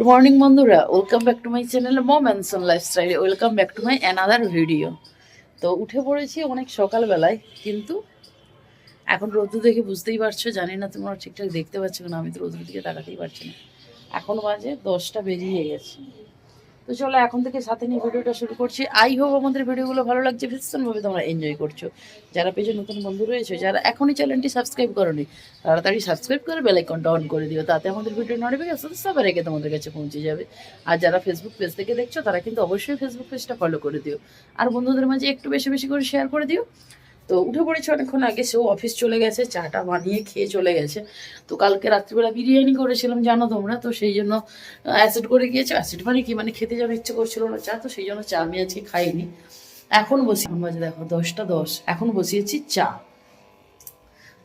Good morning বন্ধুরা, welcome back to my channel mom and son lifestyle. Welcome back to my another video. তো উঠে পড়েছি অনেক সকালবেলায়, কিন্তু এখন রোদ্দু দেখে বুঝতেই পারছো, জানি না তোমরা ঠিকঠাক দেখতে পাচ্ছ না, আমি তো রোদ্দুর দিকে তাকাতেই পারছি না। এখন বাজে 10টা বেরিয়ে গেছে। তো চলো এখন থেকে সাথে নিয়ে ভিডিওটা শুরু করছি। আই হোপ আমাদের ভিডিওগুলো ভালো লাগছে, ভীষণভাবে তোমরা এনজয় করছো। যারা পেজে নতুন বন্ধু রয়েছে, যারা এখনই চ্যানেলটি সাবস্ক্রাইব করোনি, তাড়াতাড়ি সাবস্ক্রাইব করে বেল আইকনটা অন করে দিও, তাতে আমাদের ভিডিও নোটিফিকেশন সবার আগে তোমাদের কাছে পৌঁছে যাবে। আর যারা ফেসবুক পেজ থেকে দেখছো, তারা কিন্তু অবশ্যই ফেসবুক পেজটা ফলো করে দিও, আর বন্ধুদের মাঝে একটু বেশি বেশি করে শেয়ার করে দিও। তো উঠে পড়েছে অনেকক্ষণ আগে, সেও অফিস চলে গেছে, চাটা বানিয়ে খেয়ে চলে গেছে। তো কালকে রাত্রিবেলা বিরিয়ানি করেছিলাম জানো তোমরা, তো সেই জন্য অ্যাসিড করে গিয়েছে। অ্যাসিড মানে কি, মানে খেতে যেন ইচ্ছে করছিল না চা, তো সেই জন্য চা আমি আজকে খাইনি। এখন বসি বাজে দেখো 10টা 10, এখন বসিয়েছি চা।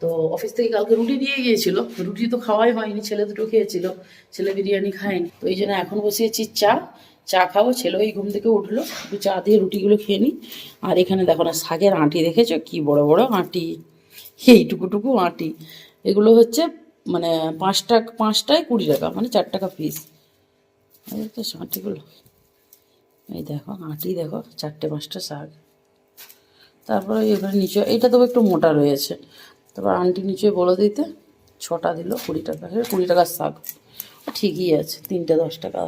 তো অফিস থেকে কালকে রুটি দিয়ে গিয়েছিল, রুটি তো খাওয়াই হয়নি, ছেলে দুটো খেয়েছিল, ছেলে বিরিয়ানি খায়নি। তো এই জন্য এখন বসিয়েছি চা। চা খাবো, ছেলে ওই ঘুম থেকে উঠলো, একটু চা দিয়ে রুটিগুলো খেয়ে নিই। আর এখানে দেখো না, শাকের আঁটি দেখেছো কি বড় বড় আঁটি, এইটুকুটুকু আঁটি। এগুলো হচ্ছে মানে পাঁচটায় 20 টাকা, মানে 4 টাকা পিস। তো আঁটিগুলো এই দেখো, আঁটি দেখো, 4টে 5টা শাক। তারপরে এবার নিচে এইটা তো একটু মোটা রয়েছে। তারপর আন্টি নিচে বলে দিতে 6টা দিল 20 টাকা, 20 টাকার শাক ঠিকই আছে, 3টে 10 টাকা।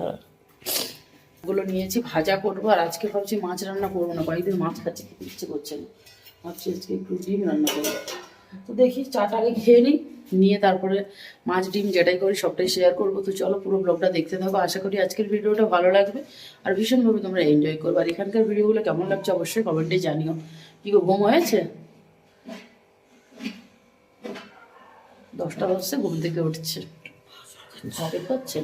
ওগুলো নিয়েছি, ভাজা করবো। আর আজকে ভাবছি মাছ রান্না করবো না, কয়েকদিন মাছ খাচ্ছি, খেতে ইচ্ছে করছে না, ভাবছি আজকে একটু ডিম রান্না করবো। তো দেখি চাটাকে খেয়ে নিই, নিয়ে তারপরে মাছ ডিম যেটাই করি সবটাই শেয়ার করবো। তো চলো পুরো ব্লগটা দেখতে থাকো, আশা করি আজকের ভিডিওটা ভালো লাগবে আর ভীষণভাবে তোমরা এনজয় করবো। আর এখানকার ভিডিওগুলো কেমন লাগছে অবশ্যই কমেন্টে জানিও। কি গো, ঘুম হয়েছে? 10টা 10 ঘুম থেকে উঠছে, ঝাঁকে পাচ্ছে।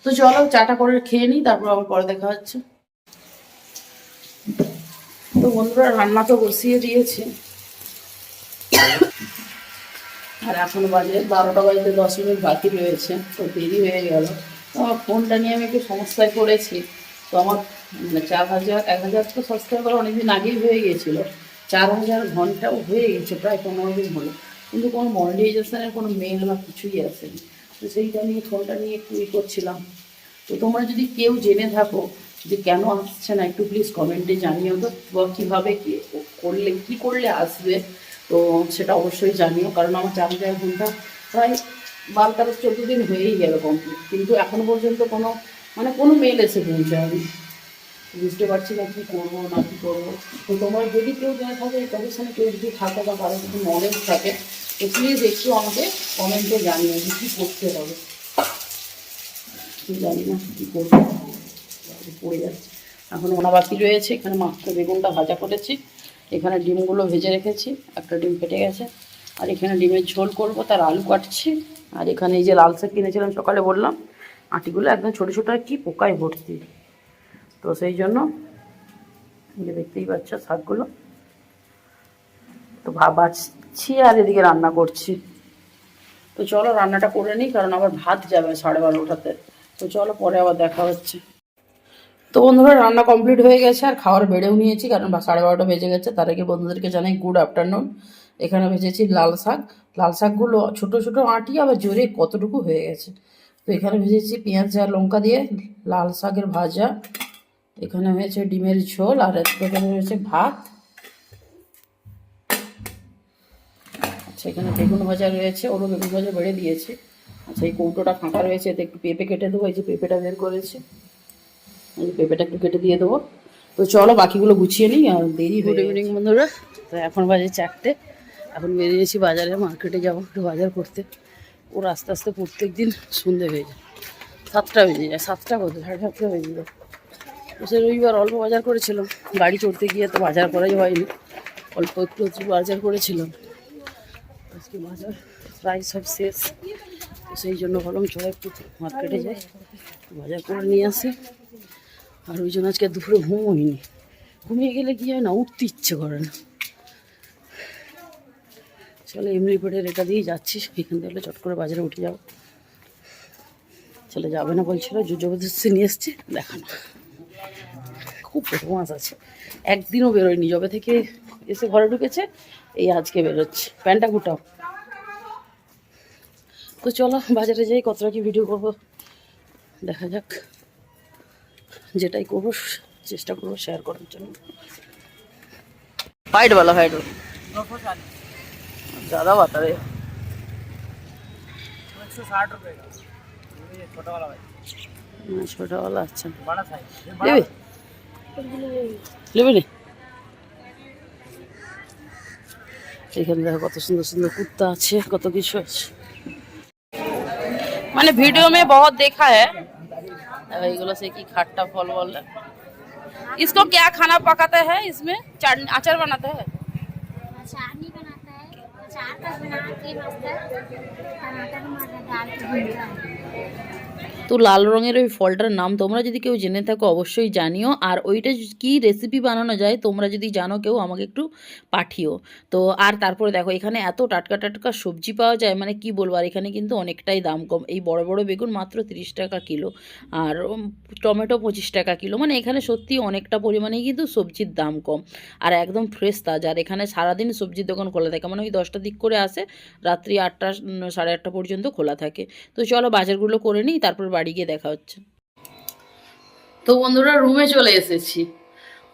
তো চলো চাটা করে খেয়ে নিই, তারপর আবার পরে দেখা হচ্ছে। তো বন্ধুরা রান্না তো বসিয়ে দিয়েছি, আর এখন বাজে 12টা বাজতে 10 মিনিট বাকি রয়েছে, তো দেরি হয়ে গেল। তো আমার ফোনটা নিয়ে আমি একটু সমস্যায় পড়েছি। তো আমার মানে 4000 তো সাবস্ক্রাইবার অনেকদিন আগেই হয়ে গিয়েছিলো, 4000 ঘন্টাও হয়ে গেছে, প্রায় 15 দিন হলো, কিন্তু কোনো মনিটাইজেশনের কোনো মেল বা কিছুই আসেনি। তো সেইটা নিয়ে ফোনটা নিয়ে একটু করছিলাম। তো তোমরা যদি কেউ জেনে থাকো যে কেন আসছে না, একটু প্লিজ কমেন্টে জানিও তো, বা কীভাবে কী করলে আসবে, তো সেটা অবশ্যই জানিও। কারণ আমার 4000 ঘন্টা প্রায় 12-13-14 দিন হয়েই গেল কমপ্লিট, কিন্তু এখনও পর্যন্ত কোনো মেল এসে পৌঁছায়নি। বুঝতে পারছি না কী করবো না কী করবো। তো তোমরা যদি কেউ জেনে থাকে, এই প্রফেশনে কেউ যদি থাকে বা কারো যদি নলেজ থাকে, তো প্লিজ একটু আমাকে কমেন্টে জানিও যে কী করতে হবে। জানি না কী করবো, পড়ে যাচ্ছে। এখন ওনা বাকি রয়েছে, এখানে মাত্র বেগুনটা ভাজা করেছি, এখানে ডিমগুলো ভেজে রেখেছি, একটা ডিম ফেটে গেছে। আর এখানে ডিমের ঝোল করব, তার আলু কাটছি। আর এখানে এই যে লাল শাক কিনেছিলাম সকালে, বললাম আটিগুলো একদম ছোটো ছোটো, আর কি পোকায় ভর্তি, তো সেই জন্য যে দেখতেই পাচ্ছ শাকগুলো তো বাছছি, আর এদিকে রান্না করছি। তো চলো রান্নাটা করে নিই, কারণ আবার ভাত যাবে 12:30টাতে। তো চলো পরে আবার দেখা হচ্ছে। তো বন্ধুরা রান্না কমপ্লিট হয়ে গেছে, আর খাওয়ার বেড়েও নিয়েছি, কারণ 12:30 বেজে গেছে। তার আগে বন্ধুদেরকে জানাই গুড আফটারনুন। এখানে ভেজেছি লাল শাক, লাল শাকগুলো ছোটো ছোটো আঁটি, আবার জোরে কতটুকু হয়ে গেছে। তো এখানে ভেজেছি পেঁয়াজ আর লঙ্কা দিয়ে লাল শাকের ভাজা, এখানে হয়েছে ডিমের ঝোল, আর এখানে হয়েছে ভাত। আচ্ছা এখানে বেগুন ভাজা রয়েছে, ওরও বেগুন ভাজা বেড়ে দিয়েছি। আচ্ছা এই কৌটোটা ফাঁকা রয়েছে, এতে একটু পেঁপে কেটে দেবো, এই যে পেঁপেটা বের করেছি, এই পেঁপেটা একটু কেটে দিয়ে দেবো। তো চলো বাকিগুলো গুছিয়ে নিই, আর দেরি। গুড ইভিনিং বন্ধুরা, তো এখন বাজে 4টে, এখন বেরিয়েছি বাজারে, মার্কেটে যাবো একটু বাজার করতে। ওর আস্তে আস্তে প্রত্যেক দিন সন্ধে হয়ে যায়, 7টা বেজে যায়, 7টা কত 7:30 বেজে যায়। তো সে রবিবার অল্প বাজার করেছিলাম, গাড়ি চড়তে গিয়ে তো বাজার করাই হয়নি, অল্প একটু বাজার করেছিলাম। আজকে বাজার প্রায় সব শেষ, তো সেই জন্য ভাবলাম চলো একটু মার্কেটে যাই, বাজার করে নিয়ে আসি। আর ওই জন্য আজকে দুপুরে ঘুম হয়নি, ঘুমিয়ে গেলে কি হয় না, উঠতে ইচ্ছে করে না। চলো এমনি পেটে রেখা দিয়েই যাচ্ছি, এখান থেকে চট করে বাজারে উঠে যাবো। ছেলে যাবে না বলছিল, জবরদস্তি নিয়ে এসছি, দেখানো খুব মাছ আছে, একদিনও বেরোয়নি যবে থেকে এসে ঘরে ঢুকেছে, এই আজকে বেরোচ্ছে। প্যান্টটা গুটাও। তো চলো বাজারে যাই, কতটা কি ভিডিও করবো দেখা যাক, যেটাই করবো চেষ্টা করবো শেয়ার করার জন্য। हाइट वाला ज़्यादा बता रहे। 160 रुपए का ये छोटा वाला भाई। छोटा वाला अच्छा बड़ा साइज लेबे लेबे নি। এখানে দেখো কত সুন্দর সুন্দর কুত্তা আছে, কত কিছু আছে। मैंने वीडियो में बहुत देखा है এইগুলো से कि खट्टा फल बोल। इसको क्या खाना पकाते हैं, इसमें चाटनी अचार बनाते हैं? अचार नहीं बनाता है, अचार का बना के मस्त टमाटर मटर डाल के भूनता है। তো লাল রঙের ওই ফলটার নাম তোমরা যদি কেউ জেনে থাকো অবশ্যই জানিও, আর ওইটা কি রেসিপি বানানো যায় তোমরা যদি জানো কেউ আমাকে একটু পাঠিও। তো আর তারপরে দেখো এখানে এত টাটকা টাটকা সবজি পাওয়া যায়, মানে কি বলবো। আর এখানে কিন্তু অনেকটাই দাম কম। এই বড় বড় বেগুন মাত্র 30 টাকা কিলো, আর টমেটো 25 টাকা কিলো। মানে এখানে সত্যি অনেকটা পরিমাণেই কিন্তু সবজির দাম কম, আর একদম ফ্রেশ তাজা। আর এখানে সারাদিন সবজির দোকান খোলা থাকে, মানে ওই 10টার দিক করে আসে, রাত্রি 8টা 8:30 পর্যন্ত খোলা থাকে। তো চলো বাজারগুলো করে নিই, তারপর বাড়ি গিয়ে দেখা হচ্ছে। তো বন্ধুরা রুমে চলে এসেছি।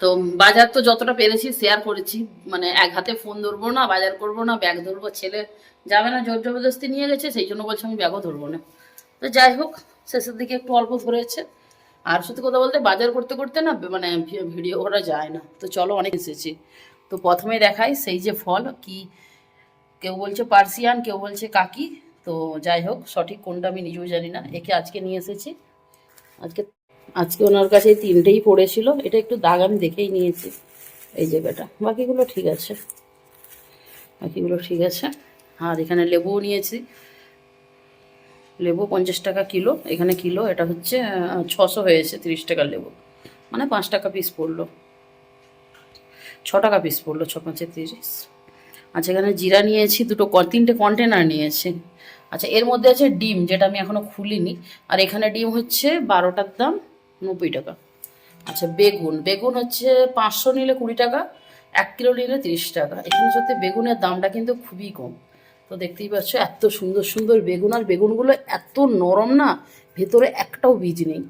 তো বাজার তো যতটা পেরেছি শেয়ার করেছি, মানে এক হাতে ফোন ধরবো না, বাজার করবো না, ব্যাগ ধরবো, ছেলে যাবে না, জোর জবরদস্তি নিয়ে গেছে, সেই জন্য বলছে আমি ব্যাগও ধরবো না। তো যাই হোক শেষের দিকে একটু অল্প ধরেছে। আর সত্যি কথা বলতে বাজার করতে করতে না মানে ভিডিও করা যায় না। তো চলো অনেক এসেছি। তো প্রথমে দেখাই সেই যে ফল, কি কেউ বলছে পার্সিয়ান, কেউ বলছে কাকি। তো যাই হোক সঠিক কোনটা আমি নিজেও জানি না। একে আজকে নিয়ে এসেছি, আজকে আজকে ওনার কাছে এই 3টেই পড়েছিল। এটা একটু দাগ আমি দেখেই নিয়েছি, এই জায়গাটা। বাকিগুলো ঠিক আছে, বাকিগুলো ঠিক আছে। আর এখানে লেবুও নিয়েছি, লেবু 50 টাকা কিলো, এখানে কিলো। এটা হচ্ছে 600 হয়েছে 30 টাকার লেবু, মানে 5 টাকা পিস পড়লো, 6 টাকা পিস পড়লো, 6 5 30। আচ্ছা এখানে জিরা নিয়েছি 3টে কন্টেনার নিয়েছি। আচ্ছা এর মধ্যে আছে ডিম, যেটা আমি এখনও খুলিনি। আর এখানে ডিম হচ্ছে 12টার দাম 90 টাকা। আচ্ছা বেগুন হচ্ছে 500 নিলে 20 টাকা, 1 কিলো নিলে 30 টাকা। এখানে সত্যি বেগুনের দামটা কিন্তু খুবই কম। তো দেখতেই পাচ্ছ এত সুন্দর সুন্দর বেগুন, আর বেগুনগুলো এত নরম না, ভেতরে একটাও বীজ নেই।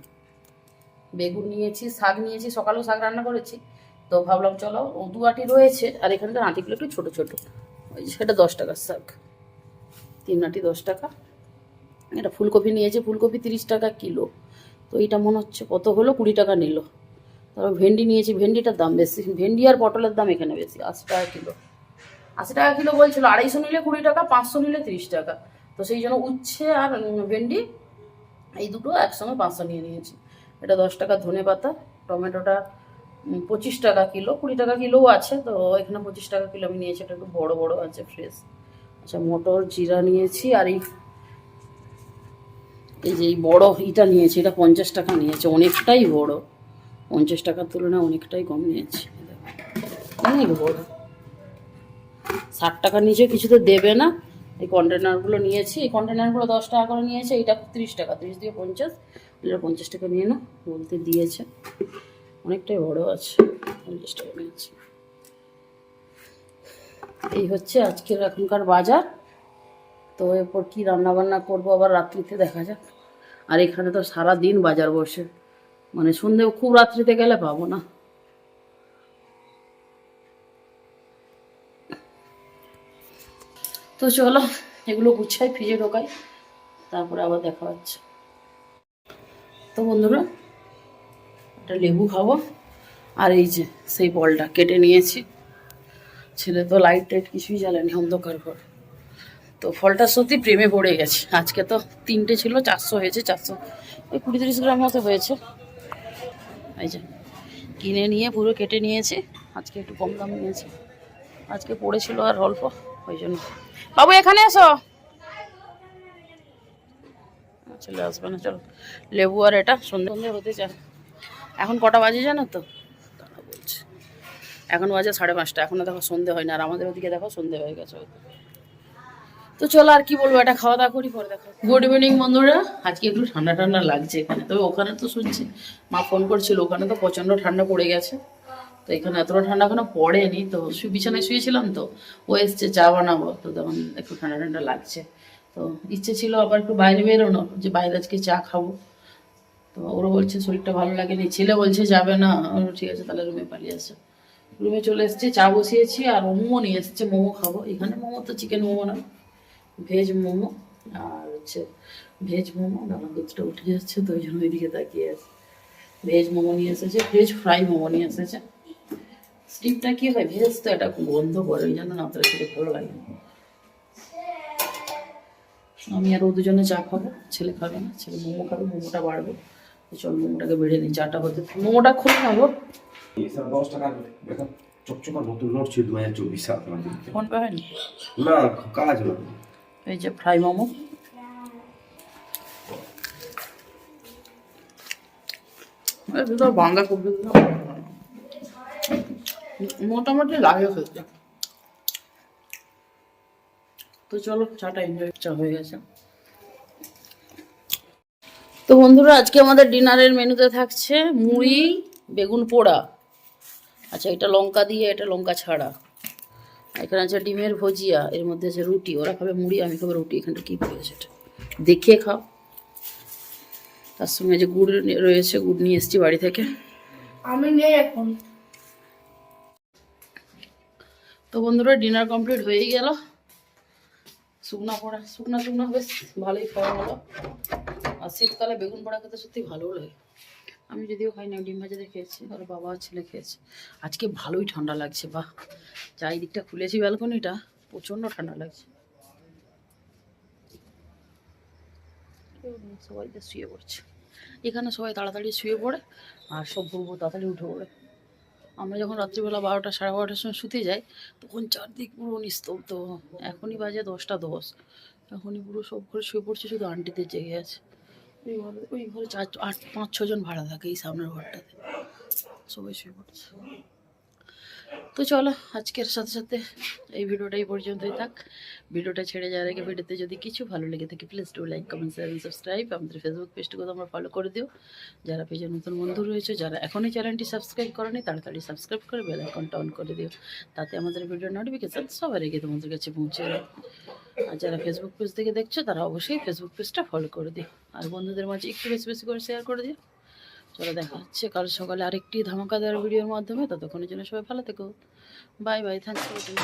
বেগুন নিয়েছি, শাক নিয়েছি, সকালেও শাক রান্না করেছি। তো ভাবলাম চলো 2 আঁটি রয়েছে, আর এখানকার আঁটিগুলো একটু ছোটো ছোটো। ওই সেটা 10 টাকার শাক, 3 আঁটি 10 টাকা। এটা ফুলকপি নিয়েছে, ফুলকপি 30 টাকা কিলো। তো এইটা মনে হচ্ছে কত হলো, 20 টাকা নিল। তারপর ভেন্ডি নিয়েছি, ভেন্ডিটার দাম বেশি। ভেন্ডি আর পটলের দাম এখানে বেশি, 80 টাকা কিলো। 80 টাকা কিলো বলছিল, 250 নিলে 20 টাকা, 500 নিলে 30 টাকা। তো সেই জন্য উচ্ছে আর ভেন্ডি এই দুটো একসঙ্গে 500 নিয়ে নিয়েছি। এটা 10 টাকা। ধনে পাতা, টমেটোটা 25 টাকা কিলো, 20 টাকা কিলোও আছে। তো এখানে 25 টাকা কিলো আমি নিয়েছি, এটা একটু বড় বড় আছে, ফ্রেশ। আচ্ছা মটর জিরা নিয়েছি, আর এই যে এই বড় ইটা নিয়েছি, এটা 50 টাকা নিয়েছে, অনেকটাই বড়। 50 টাকার তুলনায় অনেকটাই কম নিয়েছি, অনেক বড়। 60 টাকার নিচে কিছু তো দেবে না। এই কন্টেনারগুলো নিয়েছি, এই কন্টেনারগুলো 10 টাকা করে নিয়েছে। এইটা 30 টাকা, 30 দিয়ে 50, এটা 50 টাকা নিয়ে না বলতে দিয়েছে, অনেকটাই বড় আছে, 50 টাকা নিয়েছে। এই হচ্ছে আজকের এখনকার বাজার। তো এরপর কি রান্নাবান্না করবো আবার রাত্রিতে দেখা যাক। আর এখানে তো সারা দিন বাজার বসে, মানে সন্ধে খুব রাত্রিতে গেলে পাবো না। তো চলো এগুলো গুছাই, ফ্রিজে ঢোকাই, তারপরে আবার দেখা হচ্ছে। তো বন্ধুরা একটা লেবু খাবো, আর এই যে সেই বলটা কেটে নিয়েছি। ছেলে তো লাইট টাইট কিছুই জ্বালেনি, অন্ধকার ঘর। তো ফলটা সত্যি প্রেমে পড়ে গেছে। আজকে তো 3টে ছিল, 400 হয়েছে, 400 ওই 20-30 গ্রাম মতো হয়েছে। এই যে কিনে নিয়ে পুরো কেটে নিয়েছি, আজকে একটু কম দাম নিয়েছি, আজকে পড়েছিল আর অল্প, ওই জন্য। বাবু এখানে এসো, চলে আসবে না। চলো লেবু আর এটা সন্ধে হতে চায়। এখন কটা বাজে জানো তো, তারা বলছে এখন বাজে 5:30। এখনও দেখো সন্ধে হয় না, আর আমাদের ওদিকে দেখো সন্ধে হয়ে গেছে। তো চলো আর কি বলবো, এটা খাওয়া দাওয়া করি, পরে দেখো। গুড ইভিনিং বন্ধুরা। আজকে একটু ঠান্ডা ঠান্ডা লাগছে এখানে, তবে ওখানে তো শুনছি মা ফোন করছিল, ওখানে তো প্রচণ্ড ঠান্ডা পড়ে গেছে। তো এখানে এতটা ঠান্ডা এখনো পড়েনি। তো বিছানায় শুয়েছিলাম, তো ও এসছে চা বানাবো, তো তখন একটু ঠান্ডা ঠান্ডা লাগছে। তো ইচ্ছে ছিল আবার একটু বাইরে বেরোনো, যে বাইরে আজকে চা খাবো। তো ওরা বলছে শরীরটা ভালো লাগেনি, ছেলে বলছে যাবে না। ঠিক আছে তাহলে রুমে পালিয়ে আসো। রুমে চলে এসেছি, চা বসিয়েছি আর মোমো নিয়ে এসেছে, মোমো খাবো। এখানে মোমো তো চিকেন মোমো না, ভেজ মোমো। আর হচ্ছে ভেজ মোমো, দানা দুধটা উঠে যাচ্ছে তো ওই জন্য ওইদিকে তাকিয়ে আছে। ভেজ মোমো নিয়ে এসেছে, ভেজ ফ্রাই মোমো নিয়ে এসেছে। স্টিমটা কি হয়, ভেজ তো এটা খুব গন্ধ করে, ওই জন্য না তার খেতে ভালো লাগে না। আমি আর ও দুজনে চা খাবো, ছেলে খাবে না, ছেলে মোমো খাবে, মোমোটা বাড়বে। চল মোমোটাকে বেড়ে নিই, চাটা হতে মোমোটা খুলে নেবো। স্যার 10 টাকা দেখা চকচকা নতুন নোট ছিল 2024 সাল আমাদের। ফোন পে হয়নি? না কাজ না। এই যে ফ্রাই মোমো, ভিতর বাঁধাকপি মোটামুটি লাগে খেতে। তো চলো চাটা এনজয়, চা হয়ে গেছে। তো বন্ধুরা আজকে আমাদের ডিনারের মেনুতে থাকছে মুড়ি, বেগুন পোড়া, আচ্ছা এটা লঙ্কা দিয়ে, এটা লঙ্কা ছাড়া। এখানে আছে ডিমের ভুজিয়া, এর মধ্যে আছে রুটি। ওরা খাবে মুড়ি, আমি খাবো রুটি। এখানটা কী পড়েছে এটা দেখিয়ে খাও। তার সঙ্গে যে গুড় রয়েছে, গুড় নিয়ে এসেছি বাড়ি থেকে। আমি নেই এখন। তো বন্ধুরা ডিনার কমপ্লিট হয়েই গেল। শুকনো পোড়া, শুকনো শুকনো বেশ ভালোই খাওয়া হলো। আর শীতকালে বেগুন পোড়া খেতে সত্যি ভালোও লাগে। আমি যদিও খাই না, ডিম ভাজাতে খেয়েছি, আর বাবা আর ছেলে খেয়েছে। আজকে ভালোই ঠান্ডা লাগছে, বাহ। চারিদিকটা খুলেছি ব্যালকনিটা, প্রচণ্ড ঠান্ডা লাগছে। সবাই তো শুয়ে পড়ছে এখানে, সবাই তাড়াতাড়ি শুয়ে পড়ে আর সব বলবো তাড়াতাড়ি উঠে পড়ে। আমরা যখন রাত্রিবেলা 12টা সাড়ে 12টার সময় শুতে যাই তখন চারদিক পুরো নিস্তব্ধ। এখনই বাজে 10টা 10, এখনই পুরো সব ঘরে শুয়ে পড়ছে, শুধু আন্টিদের জেগে আছে। ওই ঘরে 5-6 জন ভাড়া থাকে, এই সামনের ঘরটাতে সবাই শুয়ে পড়ছে। তো চলো আজকের সাথে সাথে এই ভিডিওটা এই পর্যন্তই থাক। ভিডিওটা ছেড়ে যাওয়ার আগে ভিডিওতে যদি কিছু ভালো লেগে থাকে please do like, comment, share and subscribe. আমাদের ফেসবুক পেজটিকে তোমরা ফলো করে দিও। যারা পেজে নতুন বন্ধু রয়েছে, যারা এখনই চ্যানেলটি সাবস্ক্রাইব করোনি তাড়াতাড়ি সাবস্ক্রাইব করে বেল আইকনটা অন করে দিও, তাতে আমাদের ভিডিওর নোটিফিকেশান সবার আগে তোমাদের কাছে পৌঁছে যাবে। আর যারা ফেসবুক পেজ থেকে দেখছো তারা অবশ্যই ফেসবুক পেজটা ফলো করে দিও, আর বন্ধুদের মাঝে একটু বেশি বেশি করে শেয়ার করে দিও। চলো দেখা হচ্ছে কাল সকালে আরেকটি ধামাকাদার ভিডিওর মাধ্যমে। ততক্ষণের জন্য সবাই ভালো থেকো। Bye bye, thanks for watching.